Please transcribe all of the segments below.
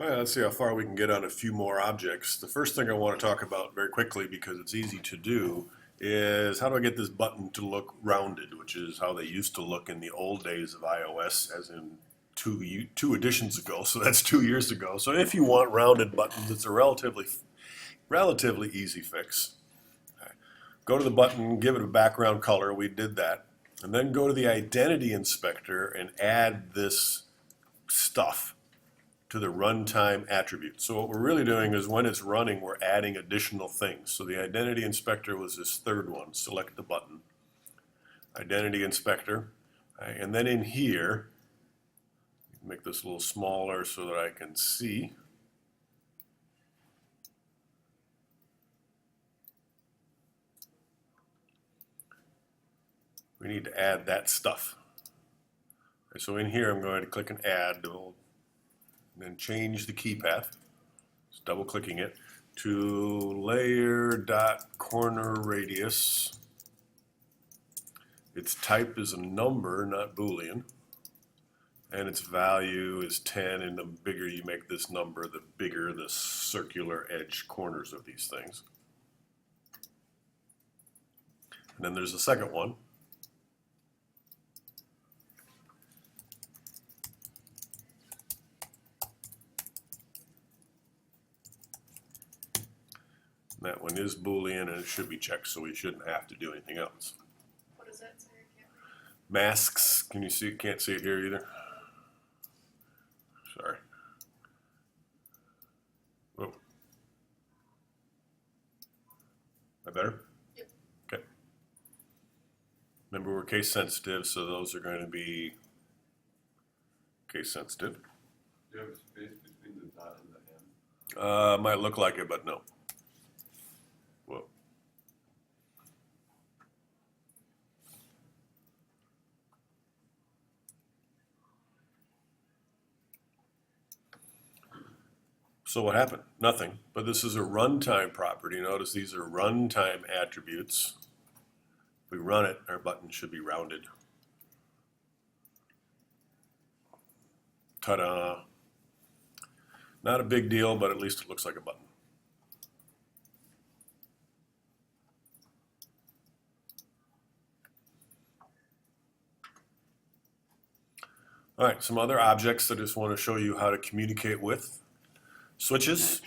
All right, let's see how far we can get on a few more objects. The first thing I want to talk about very quickly, because it's easy to do, is how do I get this button to look rounded, which is how they used to look in the old days of iOS, as in two editions ago, so that's 2 years ago. So if you want rounded buttons, it's a relatively easy fix. Okay. Go to the button, give it a background color, we did that, and then go to the identity inspector and add this stuff to the runtime attribute. So what we're really doing is when it's running, we're adding additional things. So the identity inspector was this third one. Select the button, identity inspector, and then in here, make this a little smaller so that I can see. We need to add that stuff. So in here, I'm going to click and add, and then change the key path. Just double clicking it to layer.corner radius. Its type is a number, not Boolean. And its value is 10, and the bigger you make this number, the bigger the circular edge corners of these things. And then there's the second one. That one is Boolean, and it should be checked, so we shouldn't have to do anything else. What does that say? Masks, can you see? Can't see it here either. Sorry. Oh. Am I better? Yep. Okay. Remember, we're case sensitive, so those are going to be case sensitive. Do you have a space between the dot and the M? Might look like it, but no. Whoa. So what happened? Nothing. But this is a runtime property. Notice these are runtime attributes. If we run it, our button should be rounded. Ta-da. Not a big deal, but at least it looks like a button. All right, some other objects that I just want to show you how to communicate with. Switches.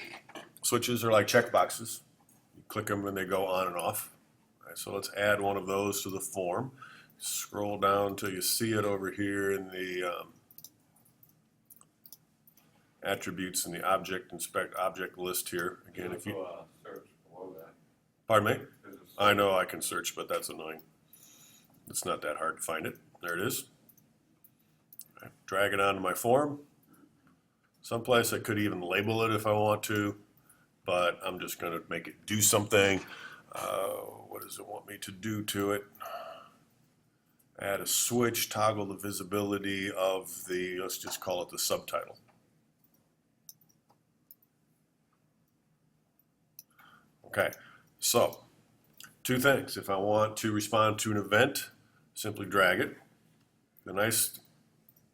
Switches are like checkboxes. You click them and they go on and off. All right, so let's add one of those to the form. Scroll down until you see it over here in the attributes in the object list here. Again, if you search below that. pardon me, I know I can search, but that's annoying. It's not that hard to find it. There it is. Right, drag it onto my form. Someplace I could even label it if I want to, but I'm just going to make it do something. What does it want me to do to it? Add a switch, toggle the visibility of the, let's just call it the subtitle. Okay, so two things. If I want to respond to an event, simply drag it. The nice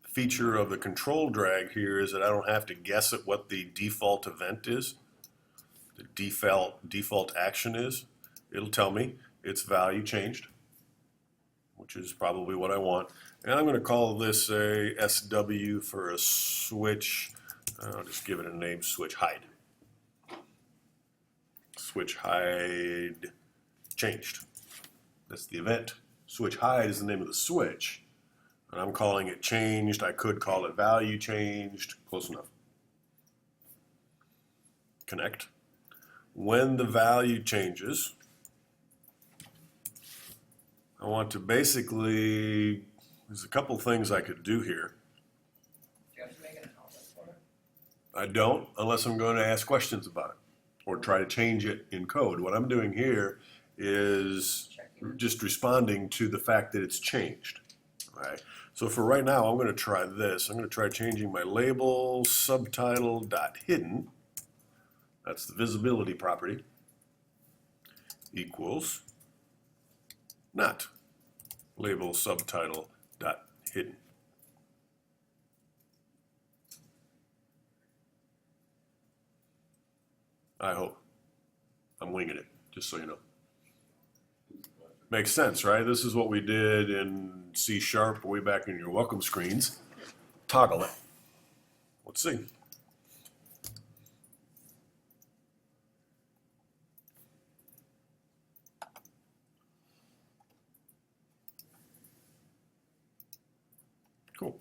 feature of the control drag here is that I don't have to guess at what the default event is, the default action is. It'll tell me its value changed, which is probably what I want. And I'm going to call this a SW for a switch. I'll just give it a name, switch hide. Switch hide changed. That's the event. Switch hide is the name of the switch. And I'm calling it changed. I could call it value changed. Close enough. Connect. When the value changes, I want to basically, there's a couple things I could do here. Do you have to make an outlet for it? I don't, unless I'm going to ask questions about it or try to change it in code. What I'm doing here is just responding to the fact that it's changed. Right. So for right now, I'm going to try this. I'm going to try changing my label subtitle.hidden. That's the visibility property. Equals not label subtitle.hidden. I hope. I'm winging it, just so you know. Makes sense, right? This is what we did in C# way back in your welcome screens. Toggle it. Let's see. Cool.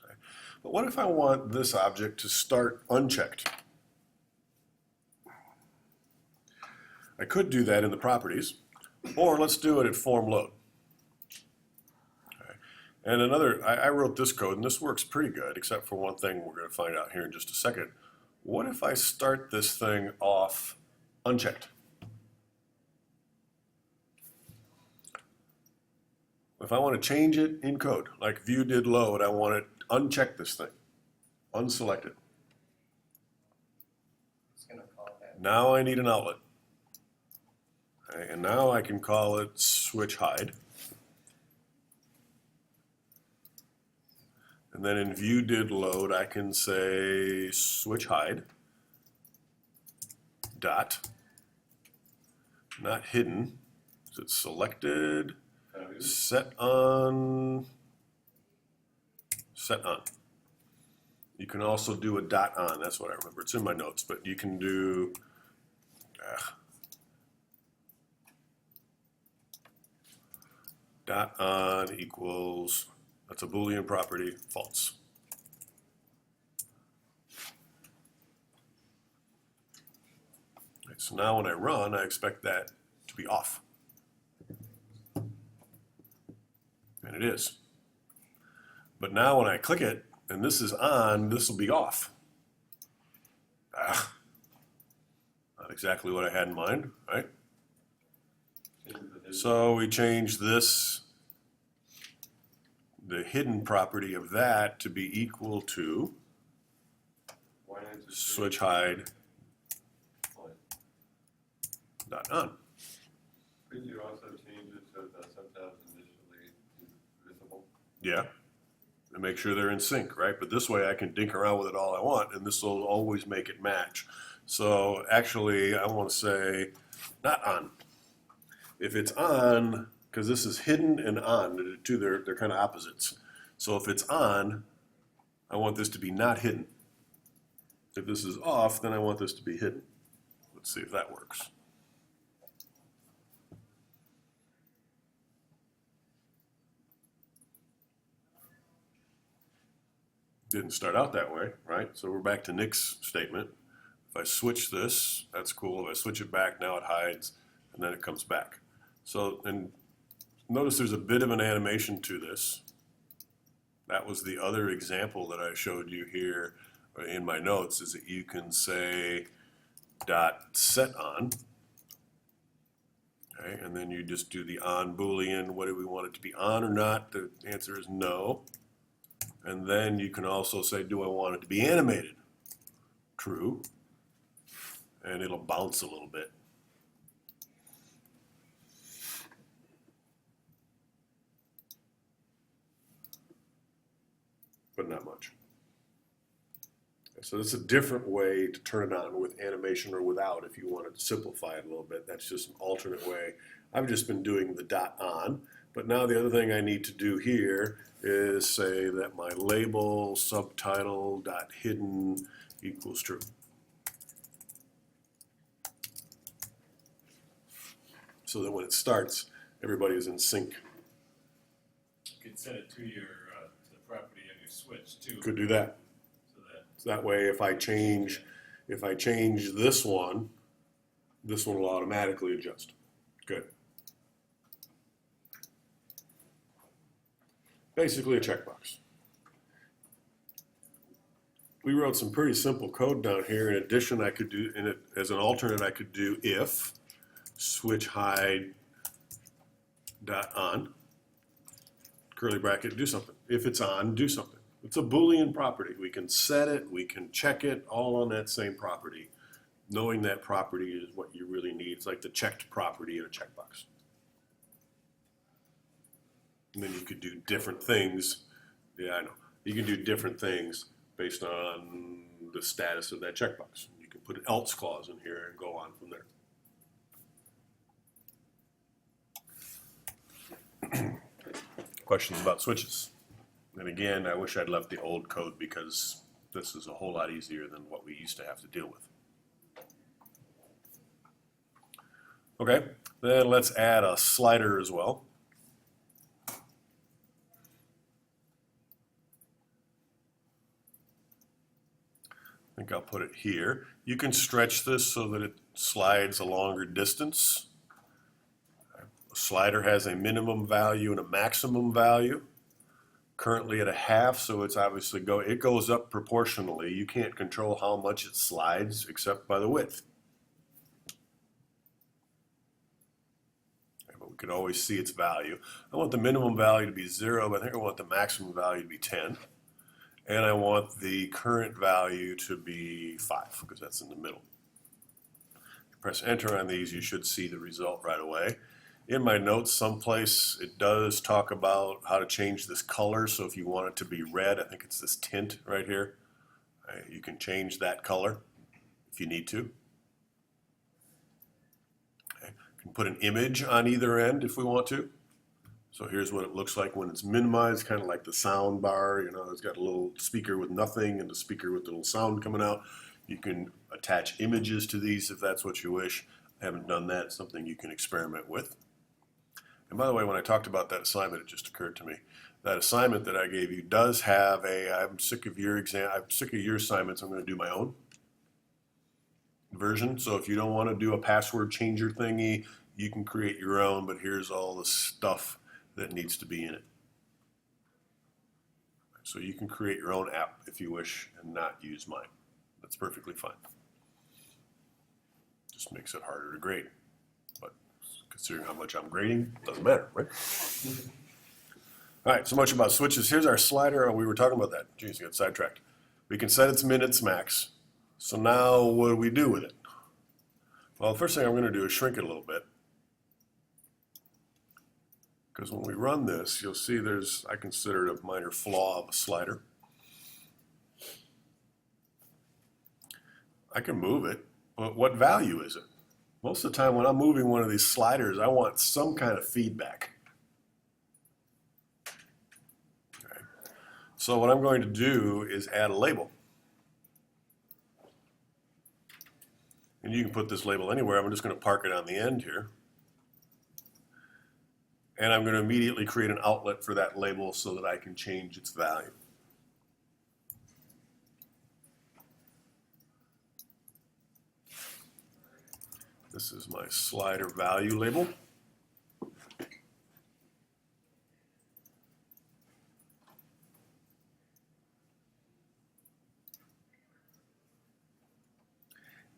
Okay. But what if I want this object to start unchecked? I could do that in the properties, or let's do it at form load. Okay. And another, I wrote this code, and this works pretty good, except for one thing we're going to find out here in just a second. What if I start this thing off unchecked? If I want to change it in code, like view did load, I want to uncheck this thing, unselect it. It's gonna call that. Now I need an outlet. Okay, and now I can call it switch hide. And then in view did load, I can say switch hide dot, not hidden, is it selected, set on, set on. You can also do a dot on, that's what I remember, it's in my notes, but you can do, dot on equals, that's a Boolean property, false. Right, so now when I run, I expect that to be off. And it is. But now when I click it, and this is on, this will be off. Not exactly what I had in mind, right? So we change this, the hidden property of that, to be equal to switch hide dot on. Couldn't you also change it so that sometimes initially is visible? Yeah, and make sure they're in sync, right? But this way I can dink around with it all I want, and this will always make it match. So actually, I want to say not on. If it's on, because this is hidden and on, they're kind of opposites. So if it's on, I want this to be not hidden. If this is off, then I want this to be hidden. Let's see if that works. Didn't start out that way, right? So we're back to Nick's statement. If I switch this, that's cool. If I switch it back, now it hides, and then it comes back. So, and notice there's a bit of an animation to this. That was the other example that I showed you here in my notes, is that you can say dot set on, okay, and then you just do the on Boolean. What do we want it to be, on or not? The answer is no. And then you can also say, do I want it to be animated? True. And it'll bounce a little bit. But not much. So this is a different way to turn it on with animation or without if you wanted to simplify it a little bit. That's just an alternate way. I've just been doing the dot on, but now the other thing I need to do here is say that my label subtitle dot hidden equals true. So that when it starts, everybody is in sync. You could set it to your to the property of your switch too. Could do that. So that way, if I change this one will automatically adjust. Good. Basically a checkbox. We wrote some pretty simple code down here. In addition, I could do, in it as an alternate, I could do if switch hide dot on, curly bracket, do something. If it's on, do something. It's a Boolean property. We can set it, we can check it, all on that same property. Knowing that property is what you really need. It's like the checked property in a checkbox. And then you could do different things. Yeah, I know. You can do different things based on the status of that checkbox. You can put an else clause in here and go on from there. Questions about switches? And again, I wish I'd left the old code because this is a whole lot easier than what we used to have to deal with. Okay, then let's add a slider as well. I think I'll put it here. You can stretch this so that it slides a longer distance. A slider has a minimum value and a maximum value. Currently at a half, so it's obviously it goes up proportionally. You can't control how much it slides except by the width. But we could always see its value. I want the minimum value to be 0, but I think I want the maximum value to be 10. And I want the current value to be 5, because that's in the middle. If you press enter on these, you should see the result right away. In my notes someplace, it does talk about how to change this color. So if you want it to be red, I think it's this tint right here. You can change that color if you need to. Okay. You can put an image on either end if we want to. So here's what it looks like when it's minimized, kind of like the sound bar. You know, it's got a little speaker with nothing and a speaker with a little sound coming out. You can attach images to these if that's what you wish. I haven't done that. It's something you can experiment with. And by the way, when I talked about that assignment, it just occurred to me. That assignment that I gave you does have I'm sick of your assignments, I'm going to do my own version. So if you don't want to do a password changer thingy, you can create your own, but here's all the stuff that needs to be in it. So you can create your own app if you wish and not use mine. That's perfectly fine. Just makes it harder to grade. But considering how much I'm grading, doesn't matter, right? All right, so much about switches. Here's our slider. We were talking about that. Geez, I got sidetracked. We can set its minutes max. So now what do we do with it? Well, the first thing I'm going to do is shrink it a little bit. Because when we run this, you'll see I consider it a minor flaw of a slider. I can move it, but what value is it? Most of the time when I'm moving one of these sliders, I want some kind of feedback. Okay. So what I'm going to do is add a label. And you can put this label anywhere. I'm just going to park it on the end here. And I'm going to immediately create an outlet for that label so that I can change its value. This is my slider value label.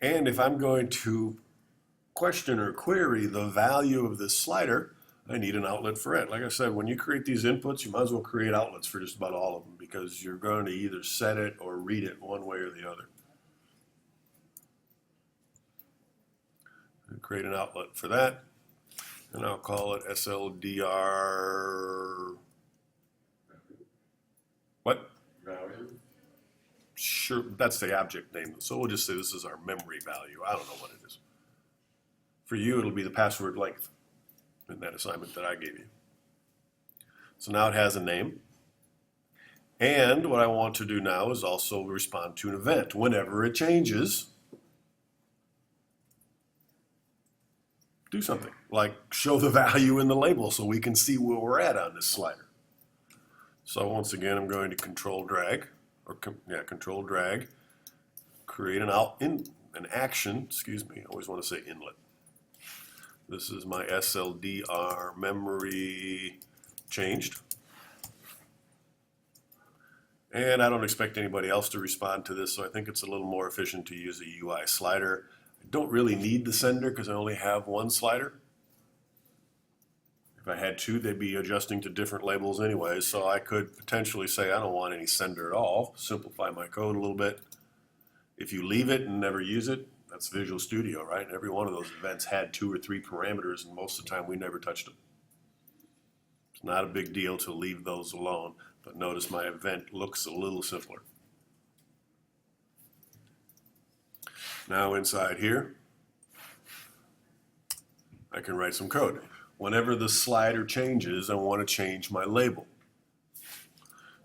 And if I'm going to question or query the value of this slider, I need an outlet for it. Like I said, when you create these inputs, you might as well create outlets for just about all of them because you're going to either set it or read it one way or the other. Create an outlet for that, and I'll call it SLDR. What? Value. Sure, that's the object name. So we'll just say this is our memory value. I don't know what it is. For you, it'll be the password length in that assignment that I gave you. So now it has a name. And what I want to do now is also respond to an event. Whenever it changes, do something like show the value in the label so we can see where we're at on this slider. So once again, I'm going to control drag, create an action, excuse me, I always want to say inlet. This is my SLDR memory changed. And I don't expect anybody else to respond to this, so I think it's a little more efficient to use a UI slider. I don't really need the sender because I only have one slider. If I had two, they'd be adjusting to different labels anyway, so I could potentially say I don't want any sender at all, simplify my code a little bit. If you leave it and never use it, that's Visual Studio, right? Every one of those events had 2 or 3 parameters, and most of the time we never touched them. It's not a big deal to leave those alone, but notice my event looks a little simpler. Now inside here, I can write some code. Whenever the slider changes, I want to change my label.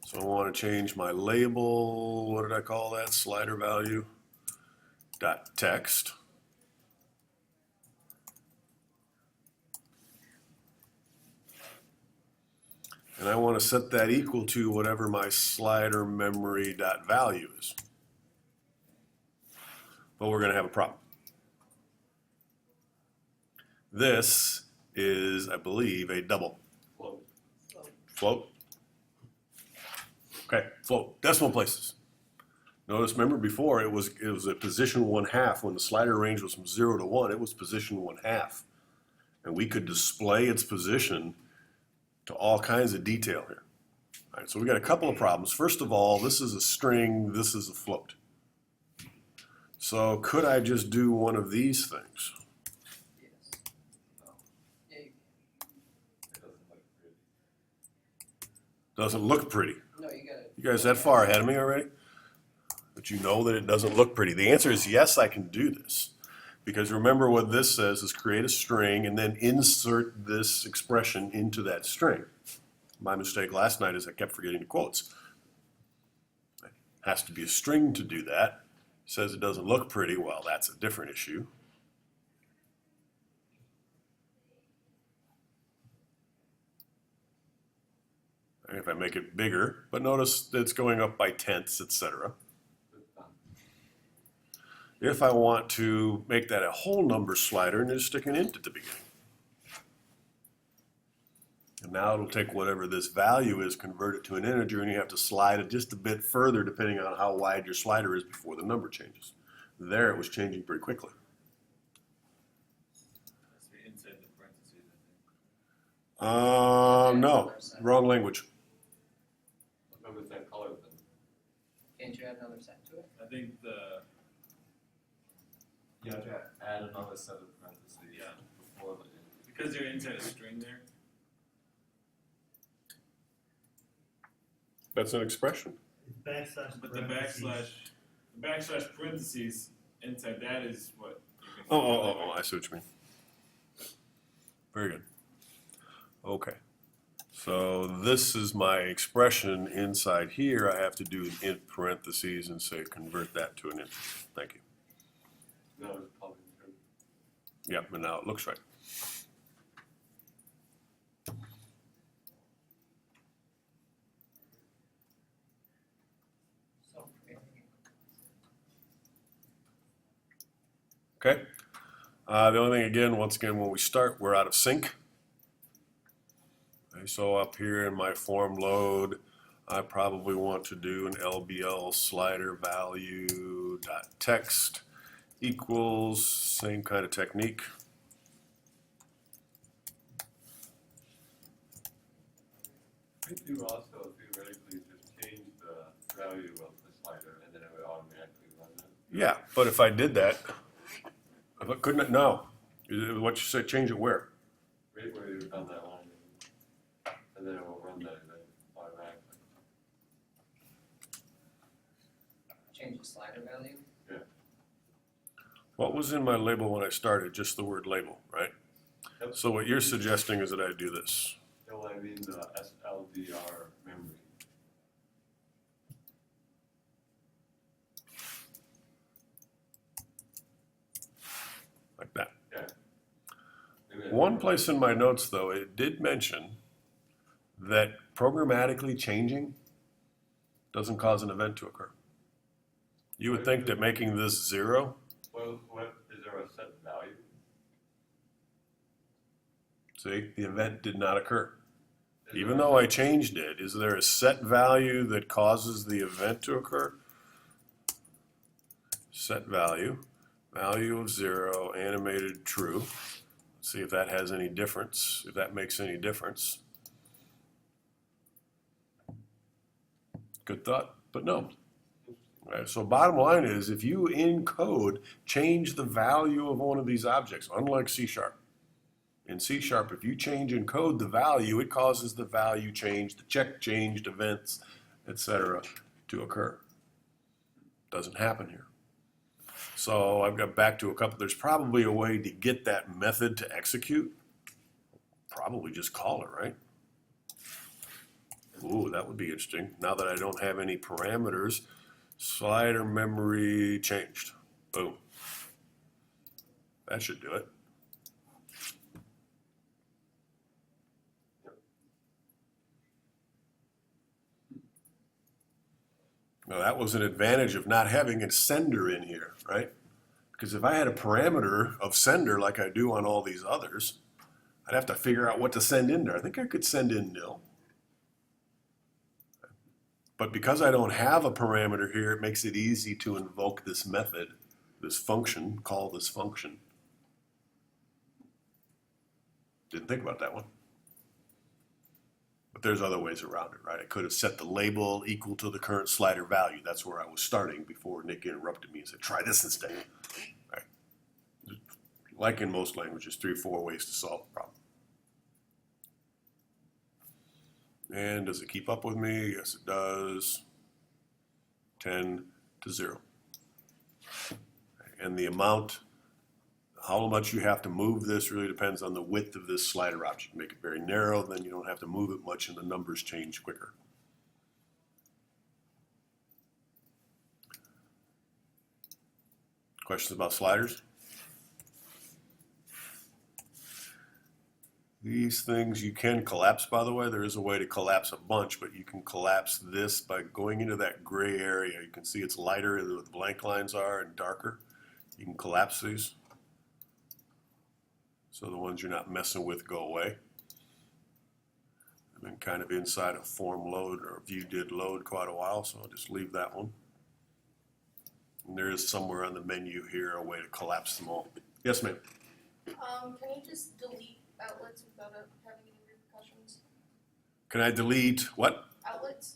So I want to change my label, what did I call that? Slider value dot text. And I want to set that equal to whatever my slider memory dot value is. But we're going to have a problem. This is, I believe, a double Float. float. Okay, float, decimal places. Notice, remember before it was a position 1/2. When the slider range was from 0 to 1, it was position 1/2. And we could display its position to all kinds of detail here. All right, so we got a couple of problems. First of all, this is a string, this is a float. So could I just do one of these things? Yes. No, Yeah, you it doesn't look pretty. Doesn't look pretty. no, you gotta. You guys that far ahead of me already? But you know that it doesn't look pretty. The answer is yes, I can do this. Because remember what this says is create a string and then insert this expression into that string. My mistake last night is I kept forgetting the quotes. It has to be a string to do that. It says it doesn't look pretty. Well, that's a different issue. If I make it bigger, but notice that it's going up by tenths, etc. It's done. If I want to make that a whole number slider and just stick an int at the beginning. And now it'll take whatever this value is, convert it to an integer, and you have to slide it just a bit further depending on how wide your slider is before the number changes. There it was changing pretty quickly. That's the inside the parentheses, I think. No, wrong language. What was that color then? Can't you add another set to it? I think the, You have to add another set of parentheses. Yeah. Before the. because you're inside a string there, That's an expression. Backslash. but the backslash parentheses inside that is what you can. Oh, I see what you mean. Very good. Okay. So this is my expression inside here. I have to do an int parentheses and say convert that to an int. Thank you. No, it's probably true. Yep, and now it looks right. So, yeah. Okay. The only thing, again, once again, when we start, we're out of sync. Okay, so up here in my form load, I probably want to do an LBL slider value dot text equals, same kind of technique. Could you also theoretically just change the value of the slider and then it would automatically run it? Yeah, but if I did that, if I couldn't, no. What you said, change it where? Right where you've done that line. And then it will run that event automatically. Change the slider value. What was in my label when I started? Just the word label, right? Yep. So what you're suggesting is that I do this. No, I mean the SLDR memory. Like that. Maybe I One did place in my notes, though, it did mention that programmatically changing doesn't cause an event to occur. You would think that making this 0, Well, what, is there a set value? see, the event did not occur. Is Even there a though I set- changed it, is there a set value that causes the event to occur? Set value, value of 0, animated true. See if that has any difference, if that makes any difference. Good thought, but no. Right, so bottom line is, if you in code change the value of one of these objects, unlike C#. In C#, if you change in code the value, it causes the value change, the check changed events, etc. to occur. Doesn't happen here. So I've got back to a couple. There's probably a way to get that method to execute. Probably just call it, right? Ooh, that would be interesting. Now that I don't have any parameters, slider memory changed. Boom. That should do it. Now that was an advantage of not having a sender in here, right? Because if I had a parameter of sender like I do on all these others, I'd have to figure out what to send in there. I think I could send in nil. But because I don't have a parameter here, it makes it easy to invoke this method, this function, call this function. Didn't think about that one. But there's other ways around it, right? I could have set the label equal to the current slider value. That's where I was starting before Nick interrupted me and said, try this instead. Right. Like in most languages, 3 or 4 ways to solve the problem. And does it keep up with me? Yes, it does. 10 to 0. And the amount, how much you have to move this really depends on the width of this slider object. Make it very narrow, then you don't have to move it much and the numbers change quicker. Questions about sliders? These things you can collapse, by the way. There is a way to collapse a bunch, but you can collapse this by going into that gray area. You can see it's lighter, the blank lines are, and darker. You can collapse these. So the ones you're not messing with go away. I've been kind of inside a form load or view did load quite a while, so I'll just leave that one. And there is somewhere on the menu here a way to collapse them all. Yes, ma'am. Can you just delete outlets without having any repercussions? Can I delete what? Outlets?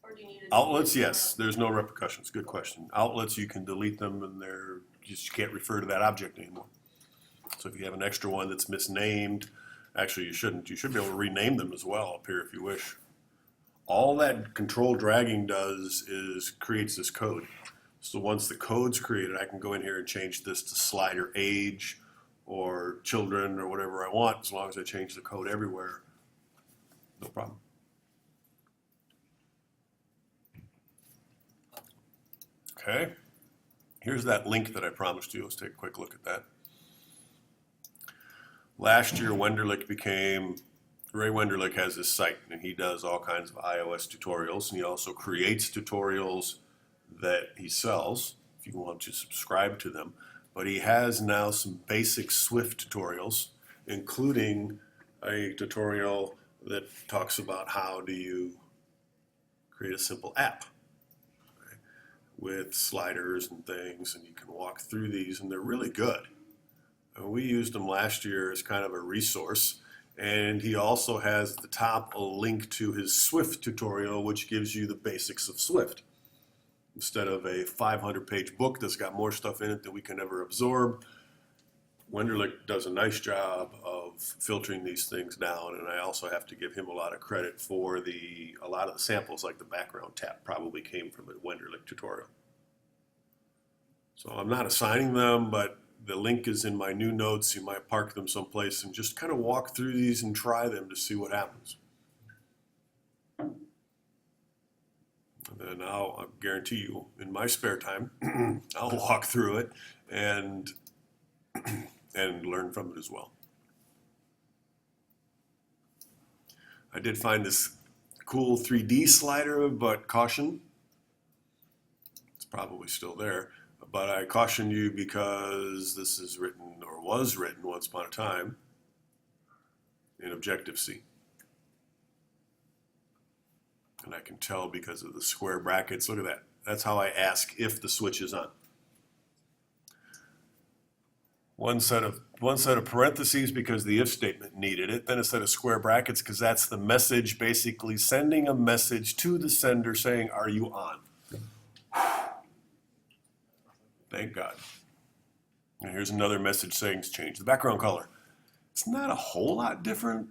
Or do you need to? Outlets, yes. There's no repercussions. Good question. Outlets, you can delete them and they're just, you can't refer to that object anymore. So if you have an extra one that's misnamed, actually you shouldn't. You should be able to rename them as well up here if you wish. All that control dragging does is creates this code. So once the code's created, I can go in here and change this to slider age or children or whatever I want, as long as I change the code everywhere. No problem. Okay. Here's that link that I promised you. Let's take a quick look at that. Last year, Ray Wenderlich has this site, and he does all kinds of iOS tutorials, and he also creates tutorials that he sells, if you want to subscribe to them. But he has now some basic Swift tutorials, including a tutorial that talks about how do you create a simple app with sliders and things, and you can walk through these, and they're really good. And we used them last year as kind of a resource, and he also has at the top a link to his Swift tutorial, which gives you the basics of Swift. Instead of a 500-page book that's got more stuff in it than we can ever absorb, Wenderlich does a nice job of filtering these things down, and I also have to give him a lot of credit for a lot of the samples, like the background tap, probably came from a Wenderlich tutorial. So I'm not assigning them, but the link is in my new notes. You might park them someplace and just kind of walk through these and try them to see what happens. And then I'll guarantee you, in my spare time, I'll walk through it and learn from it as well. I did find this cool 3D slider, but caution, it's probably still there. But I caution you because this is written, or was written once upon a time, in Objective-C. And I can tell because of the square brackets. Look at that. That's how I ask if the switch is on. One set of parentheses because the if statement needed it. Then a set of square brackets because that's the message, basically sending a message to the sender saying, are you on? Thank God. And here's another message saying it's changed the background color. It's not a whole lot different,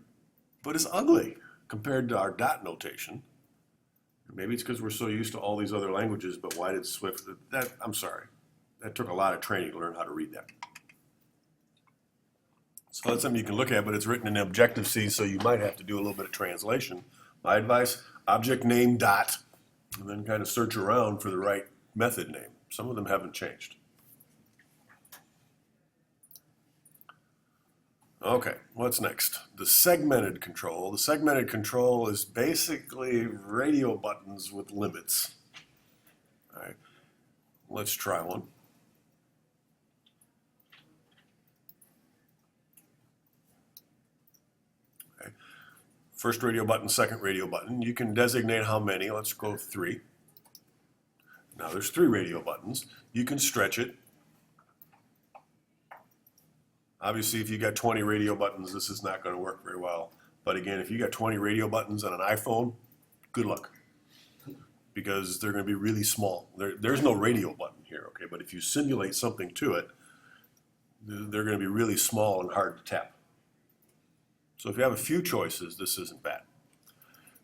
but it's ugly compared to our dot notation. Maybe it's because we're so used to all these other languages, but why did Swift, I'm sorry. that took a lot of training to learn how to read that. So that's something you can look at, but it's written in Objective-C, so you might have to do a little bit of translation. My advice, object name dot, and then kind of search around for the right method name. Some of them haven't changed. Okay, what's next? The segmented control. The segmented control is basically radio buttons with limits. All right, let's try one. Okay. First radio button, second radio button. You can designate how many. Let's go 3. Now there's 3 radio buttons. You can stretch it. Obviously, if you got 20 radio buttons, this is not going to work very well. But again, if you got 20 radio buttons on an iPhone, good luck. Because they're going to be really small. There's no radio button here, okay? But if you simulate something to it, they're going to be really small and hard to tap. So if you have a few choices, this isn't bad.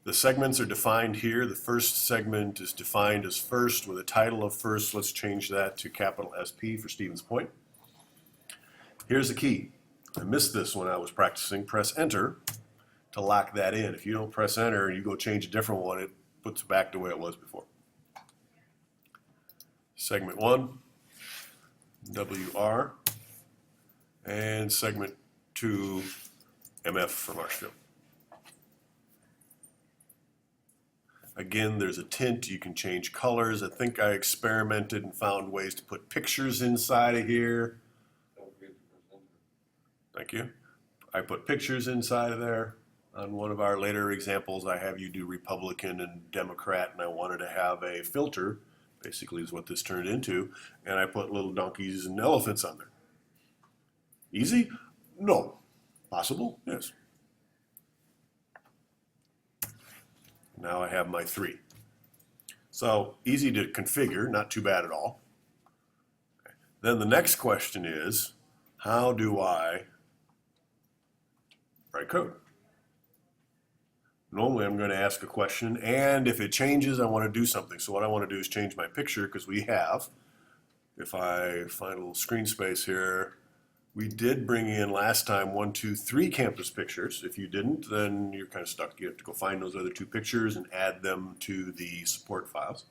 The segments are defined here. The first segment is defined as first with a title of first. Let's change that to capital SP for Stevens Point. Here's the key. I missed this when I was practicing. Press enter to lock that in. If you don't press enter and you go change a different one, it puts it back the way it was before. Segment 1, WR, and segment 2, MF for Marshfield. Again, there's a tint. You can change colors. I think I experimented and found ways to put pictures inside of here. Don't forget to press enter. Thank you. I put pictures inside of there. On one of our later examples, I have you do Republican and Democrat, and I wanted to have a filter, basically is what this turned into, and I put little donkeys and elephants on there. Easy? No. Possible? Yes. Now I have my 3. So easy to configure, not too bad at all. Then the next question is, how do I write code? Normally I'm going to ask a question, and if it changes, I want to do something. So what I want to do is change my picture, because we have, if I find a little screen space here, we did bring in last time 1, 2, 3 campus pictures. If you didn't, then you're kind of stuck. You have to go find those other 2 pictures and add them to the support files.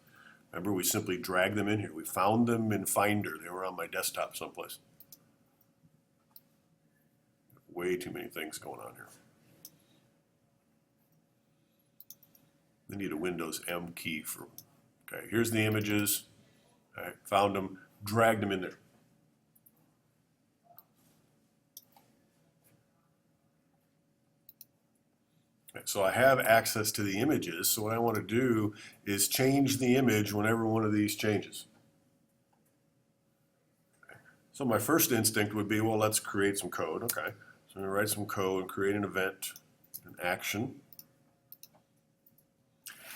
Remember, we simply dragged them in here. We found them in Finder. They were on my desktop someplace. Way too many things going on here. I need a Windows M key for, okay, here's the images. I found them, dragged them in there. Okay, so I have access to the images, so what I want to do is change the image whenever one of these changes. Okay. So my first instinct would be, well, let's create some code. Okay, so I'm going to write some code and create an event, an action.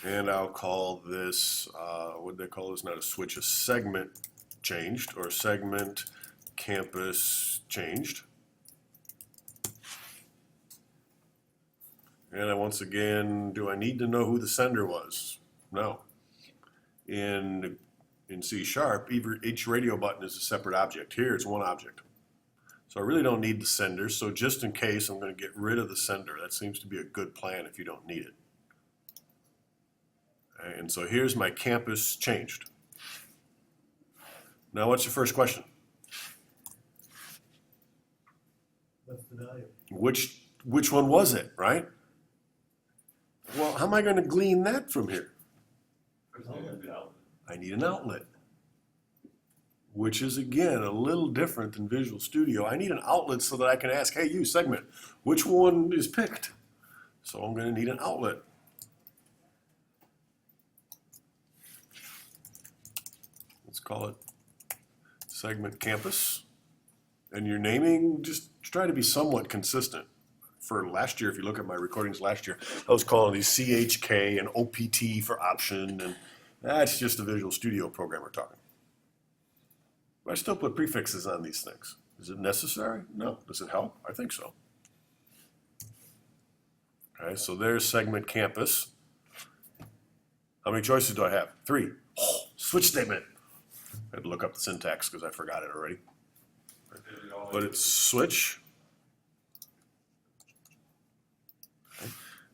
And I'll call this, what do they call this? Not a switch, a segment changed, or segment campus changed. And once again, do I need to know who the sender was? No. In C#, each radio button is a separate object. Here it's one object. So I really don't need the sender. So just in case, I'm going to get rid of the sender. That seems to be a good plan if you don't need it. And so here's my campus changed. Now what's your first question? What's the value? Which one was it, right? Well, how am I going to glean that from here? First thing is the outlet. I need an outlet, which is again a little different than Visual Studio. I need an outlet so that I can ask, hey, you segment, which one is picked? So I'm going to need an outlet. Let's call it segment campus. And your naming, just try to be somewhat consistent. For last year, if you look at my recordings last year, I was calling these CHK and OPT for option, and that's just a Visual Studio programmer talking. But I still put prefixes on these things. Is it necessary? No. Does it help? I think so. Okay, so there's segment campus. How many choices do I have? 3. Oh, switch statement. I had to look up the syntax because I forgot it already. Did it all But in- it's switch.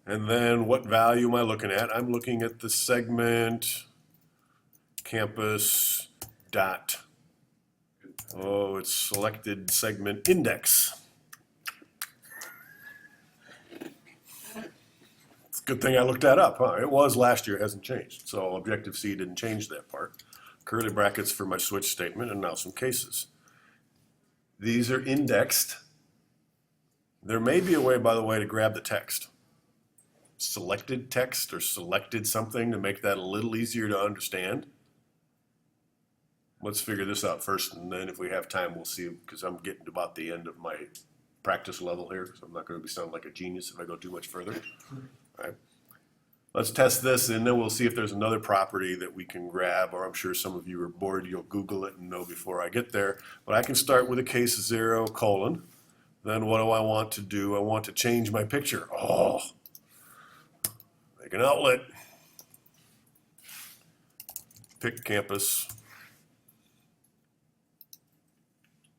And then what value am I looking at? I'm looking at the segment campus dot. Oh, it's selected segment index. It's a good thing I looked that up, huh? It was last year, it hasn't changed. So Objective-C didn't change that part. Curly brackets for my switch statement, and now some cases. These are indexed. There may be a way, by the way, to grab the text. Selected text or selected something to make that a little easier to understand. Let's figure this out first, and then if we have time, we'll see, because I'm getting to about the end of my practice level here, so I'm not going to be sounding like a genius if I go too much further. All right. Let's test this, and then we'll see if there's another property that we can grab, or I'm sure some of you are bored, you'll Google it and know before I get there. But I can start with a case 0, colon. Then what do I want to do? I want to change my picture. Oh, make an outlet. Pick campus.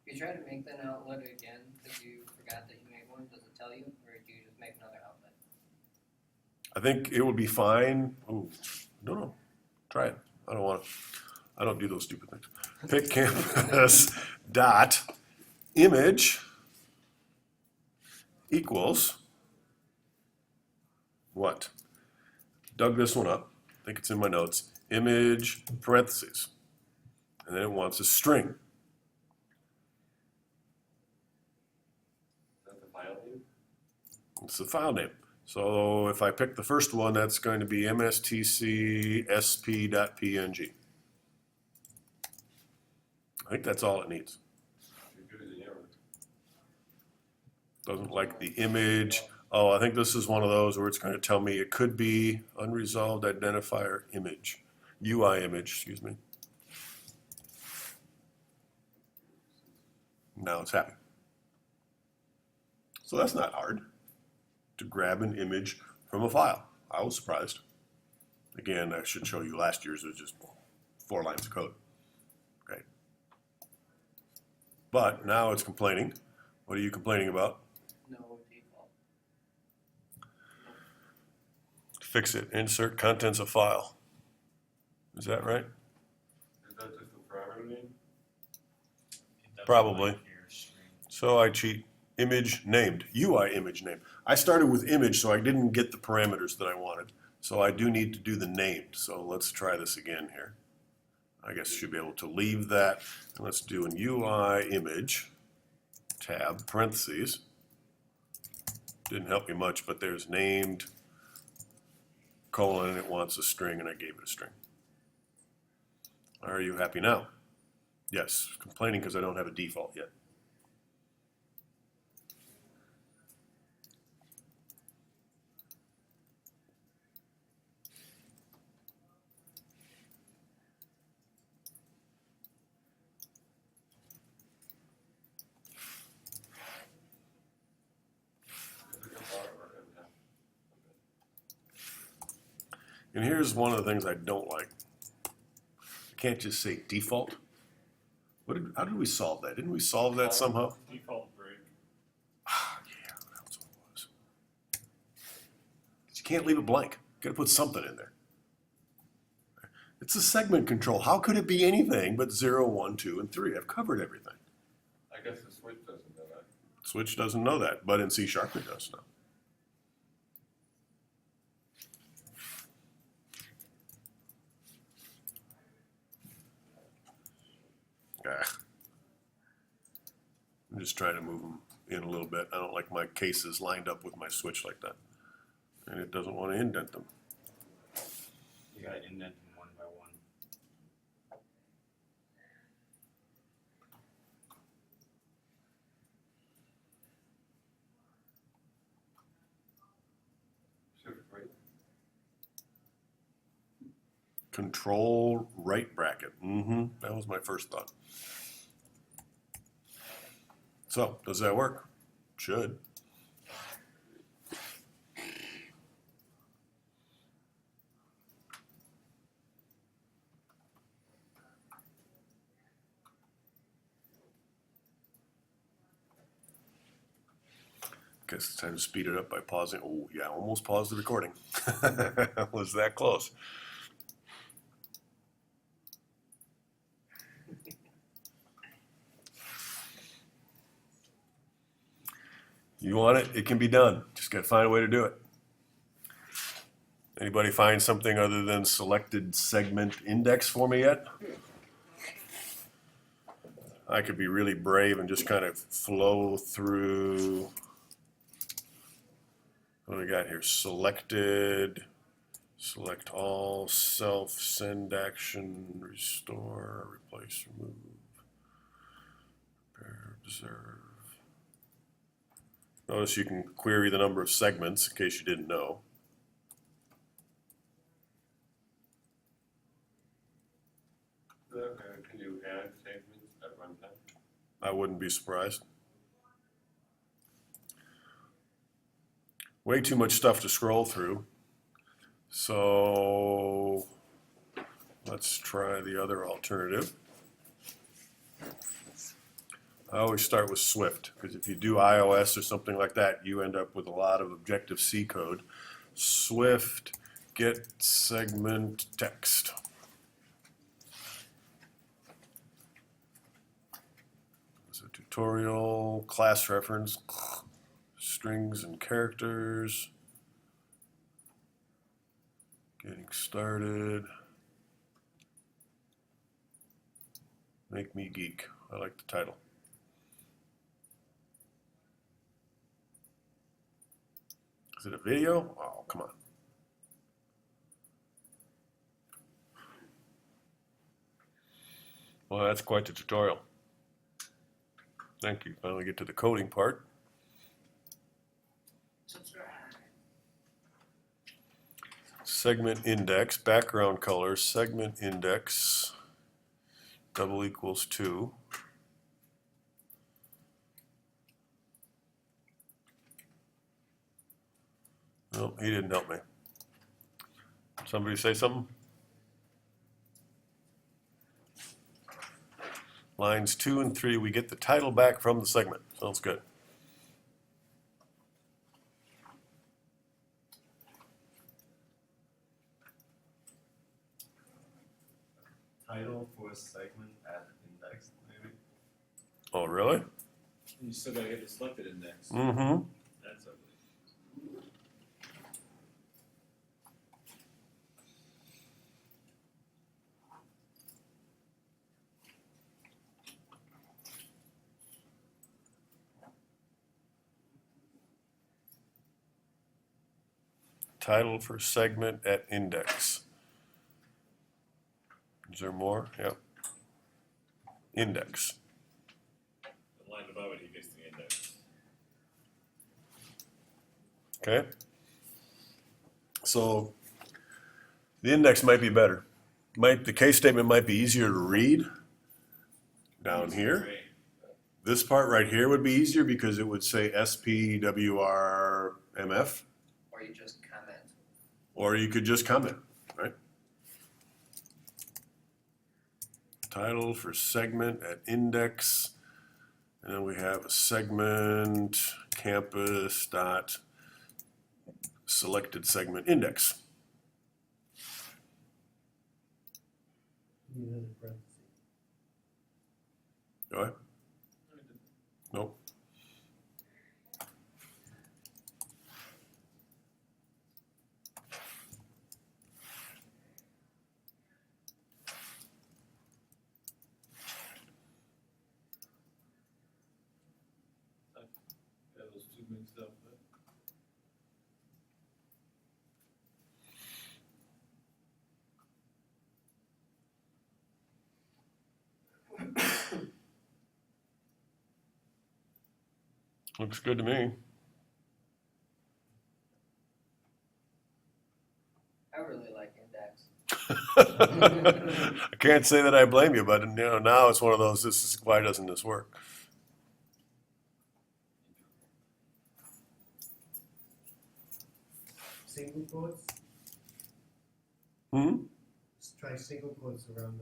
If you try to make that outlet again, because you forgot that you made one, does it tell you, or do you just make another outlet? I think it would be fine. Oh, no, try it. I don't do those stupid things. Pick campus dot image equals what? Dug this one up. I think it's in my notes. Image parentheses. And then it wants a string. Is that the file name? It's the file name. So if I pick the first one, that's going to be mstcsp.png. I think that's all it needs. You're good as an arrow. Doesn't like the image. Oh, I think this is one of those where it's going to tell me it could be unresolved identifier image. UI image, excuse me. Now it's happy. So that's not hard to grab an image from a file. I was surprised. Again, I should show you last year's. It was just 4 lines of code. Okay. But now it's complaining. What are you complaining about? No default. Fix it. Insert contents of file. Is that right? Is that just the parameter name? It doesn't Probably. like your string. So I cheat. Image named. UI image name. I started with image, so I didn't get the parameters that I wanted. So I do need to do the named. So let's try this again here. I guess I should be able to leave that. And let's do an UI image tab, parentheses. Didn't help me much, but there's named, colon, and it wants a string, and I gave it a string. Are you happy now? Yes. Complaining because I don't have a default yet. Is it a bar or a tab? And here's one of the things I don't like. I can't just say default. How did we solve that? Didn't we solve that somehow? Default break. Ah, yeah, that's what it was. You can't leave it blank. You gotta put something in there. It's a segment control. How could it be anything but 0, 1, 2, and 3? I've covered everything. I guess the switch doesn't know that. Switch doesn't know that, but in C# it does now. Ah. I'm just trying to move them in a little bit. I don't like my cases lined up with my switch like that. And it doesn't want to indent them. You gotta indent them one by one. Shift right. Control right bracket. That was my first thought. So, does that work? Should. Guess it's time to speed it up by pausing. Oh, yeah, almost paused the recording. Was that close? You want it? It can be done. Just got to find a way to do it. Anybody find something other than selected segment index for me yet? I could be really brave and just kind of flow through. What do we got here? Selected, select all, self, send action, restore, replace, remove, prepare, observe. Notice you can query the number of segments in case you didn't know. Can you add segments at runtime? I wouldn't be surprised. Way too much stuff to scroll through. So let's try the other alternative. I always start with Swift, because if you do iOS or something like that, you end up with a lot of Objective-C code. Swift get segment text. It's a tutorial, class reference, strings and characters. Getting started. Make me geek. I like the title. Is it a video? Oh, come on. Well, that's quite the tutorial. Thank you. Finally get to the coding part. Subscribe. Segment index, background color, segment index, double equals 2. No, he didn't help me. Somebody say something? Lines 2 and 3, we get the title back from the segment. Sounds good. Title for a segment at index, maybe? Oh, really? You still gotta get the selected index. Mm-hmm. That's ugly. Title for segment at index. Is there more? Yep. Index. The line above it, he gets the index. Okay. So the index might be better. The case statement might be easier to read down here. Great. This part right here would be easier because it would say SPWRMF, Or you just comment. or you could just comment, right? Title for segment at index, and then we have a segment campus dot selected segment index. You need another parenthesis. Do I? Nope. Got those two mixed up, but. Looks good to me. I really like index. I can't say that I blame you, but now it's one of those. Why doesn't this work? Single quotes, Hmm. just try single quotes around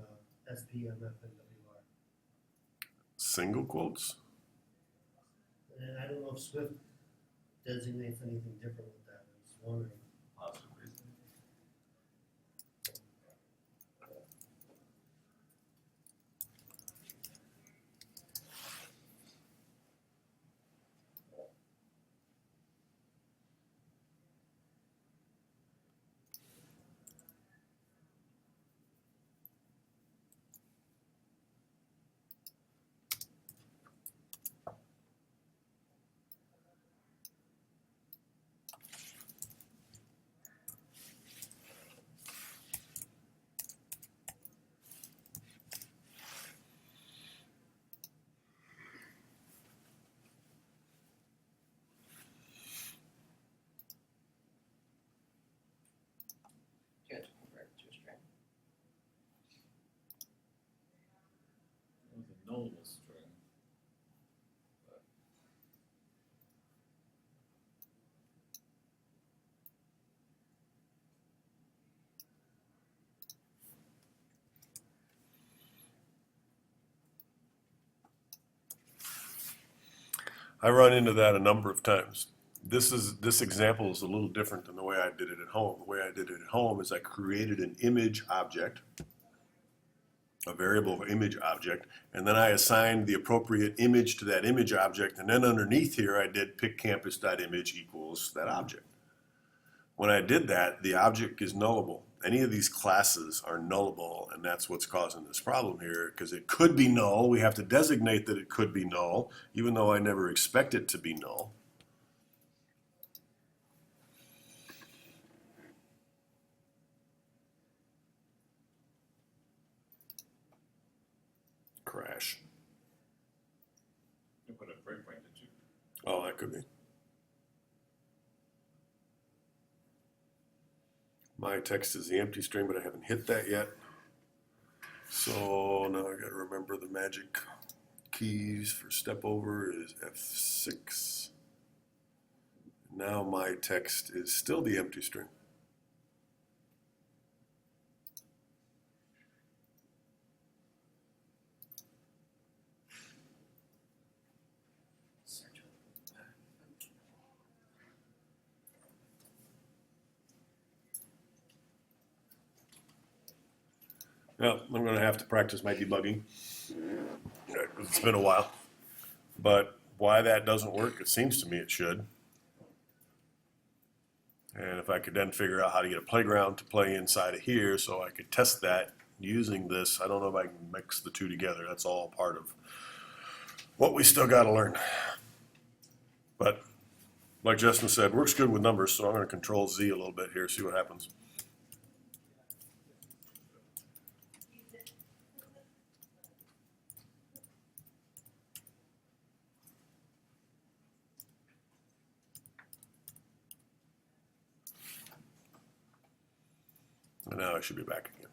SP, MF, and WR. Single quotes. And I don't know if Swift designates anything different with that, I was wondering. Possibly. You have to convert it to a string. It was a nullable string. I run into that a number of times. This example is a little different than the way I did it at home. The way I did it at home is I created an image object, a variable image object, and then I assigned the appropriate image to that image object, and then underneath here I did pickcampus.image equals that object. When I did that, the object is nullable. Any of these classes are nullable, and that's what's causing this problem here, because it could be null. We have to designate that it could be null, even though I never expect it to be null. Crash. You put a breakpoint, did you? Oh, that could be. My text is the empty string, but I haven't hit that yet. So now I gotta remember the magic keys for step over is F6. Now my text is still the empty string. Well, I'm going to have to practice my debugging. It's been a while. But why that doesn't work, it seems to me it should. And if I could then figure out how to get a playground to play inside of here so I could test that using this, I don't know if I can mix the two together. That's all part of what we still got to learn. But like Justin said, works good with numbers, so I'm going to control Z a little bit here, see what happens. And now I should be back again.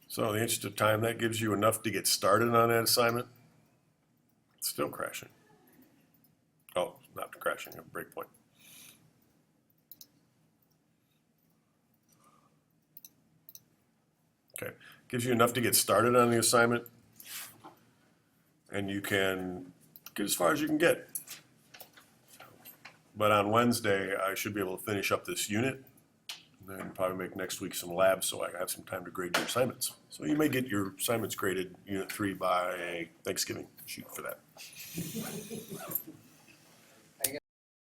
So in the interest of time, that gives you enough to get started on that assignment. It's still crashing. Oh, not crashing, a breakpoint. Okay, gives you enough to get started on the assignment, and you can get as far as you can get. But on Wednesday, I should be able to finish up this unit, and then probably make next week some labs so I have some time to grade your assignments. So you may get your assignments graded Unit 3 by Thanksgiving. Shoot for that.